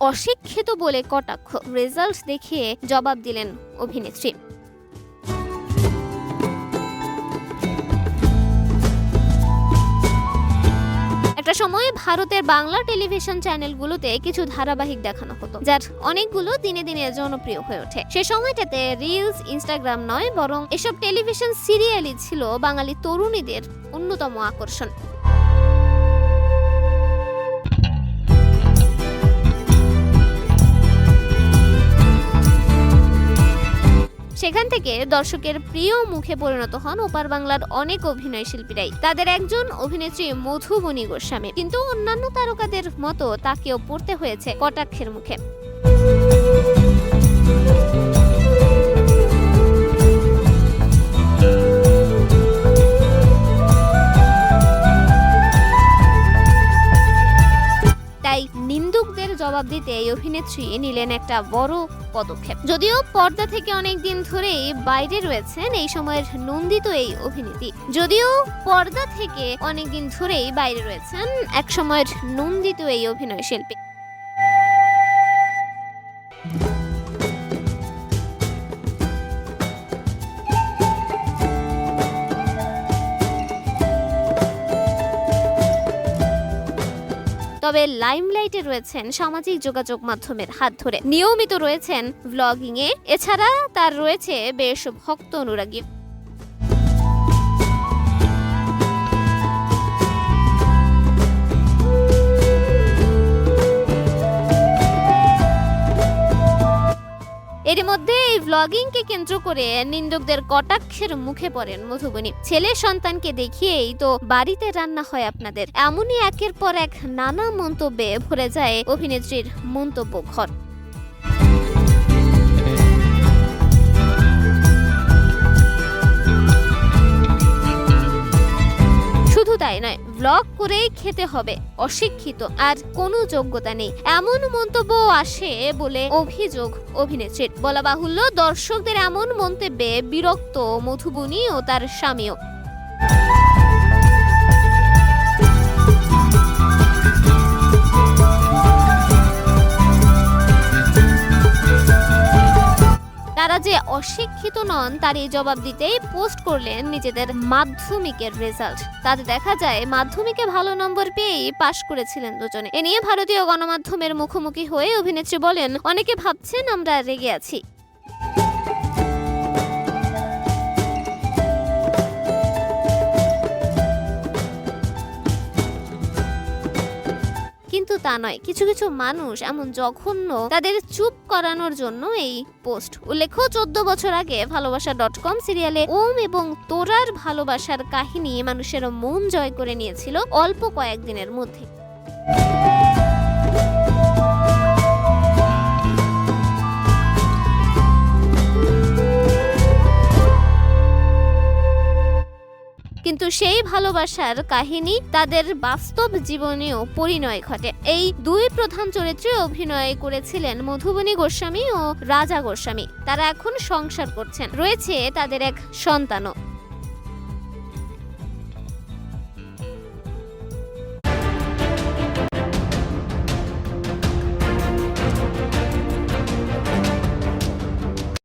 অশিক্ষিত বলে কটাক্ষ, রেজাল্ট দেখিয়ে জবাব দিলেন অভিনেত্রী। একটা সময় ভারতের বাংলা টেলিভিশন চ্যানেলগুলোতে কিছু ধারাবাহিক দেখানো হতো, যার অনেকগুলো দিনে দিনে জনপ্রিয় হয়ে ওঠে। সে সময়টাতে রিলস, ইনস্টাগ্রাম নয়, বরং এসব টেলিভিশন সিরিয়ালই ছিল বাঙালি তরুণীদের অন্যতম আকর্ষণ। সেখান থেকে দর্শকের প্রিয় মুখে পরিণত হন ওপার বাংলার অনেক অভিনয় শিল্পীরাই। তাদের একজন অভিনেত্রী মধুবনী গোস্বামী, কিন্তু অন্যান্য তারকাদের মতো তাকেও পড়তে হয়েছে কটাক্ষের মুখে। তাই নিন্দুকদের জবাব দিতে এই অভিনেত্রী নিলেন একটা বড় পদক্ষেপ। যদিও পর্দা থেকে অনেকদিন ধরেই বাইরে রয়েছেন এই সময়ের নন্দিত এই অভিনেত্রী, এক সময়ের নন্দিত এই অভিনয় শিল্পী। তবে লাইমলাইটে রয়েছেন সামাজিক যোগাযোগ মাধ্যমের হাত ধরে, নিয়মিত রয়েছেন ব্লগিং এ, এছাড়া তার রয়েছে বেশ ভক্ত অনুরাগী। এর মধ্যে এই ব্লগিং কে কেন্দ্র করে নিন্দুকদের কটাক্ষের মুখে পড়েন মধুবনী। ছেলে সন্তানকে দেখিয়েই তো বাড়িতে রান্না হয় আপনাদের, এমনই একের পর এক নানা মন্তব্যে ভরে যায় অভিনেত্রীর মন্তব্য ঘর। শুধু তাই নয়, ব্লগ করেই খেতে হবে, অশিক্ষিত, আর কোনো যোগ্যতা নেই, এমন মন্তব্য আসে বলে অভিযোগ অভিনেত্রীর। বলা বাহুল্য, দর্শকদের এমন মন্তব্যে বিরক্ত মধুবনী ও তার স্বামীও। তারা যে অশিক্ষিত নন তার এই জবাব দিতেই পোস্ট করলেন নিজেদের মাধ্যমিকের রেজাল্ট। তাতে দেখা যায় মাধ্যমিকে ভালো নম্বর পেয়েই পাশ করেছিলেন দুজনে। এ নিয়ে ভারতীয় গণমাধ্যমের মুখোমুখি হয়ে অভিনেত্রী বলেন, অনেকে ভাবছেন আমরা রেগে আছি, কিন্তু তা নয়। কিছু কিছু মানুষ এমন জঘন্য, তাদের চুপ করানোর জন্য এই পোস্ট। উল্লেখ্য, 14 বছর আগে ভালোবাসা.com সিরিয়ালে ওম এবং তোরার ভালোবাসার কাহিনী মানুষের মন জয় করে নিয়েছিল অল্প কয়েকদিনের মধ্যে। কিন্তু সেই ভালোবাসার কাহিনী তাদের বাস্তব জীবনেও পরিণয় ঘটে। এই দুই প্রধান চরিত্রে অভিনয় করেছিলেন মধুবনী গোস্বামী ও রাজা গোস্বামী। তারা এখন সংসার করছেন, রয়েছে তাদের এক সন্তানও।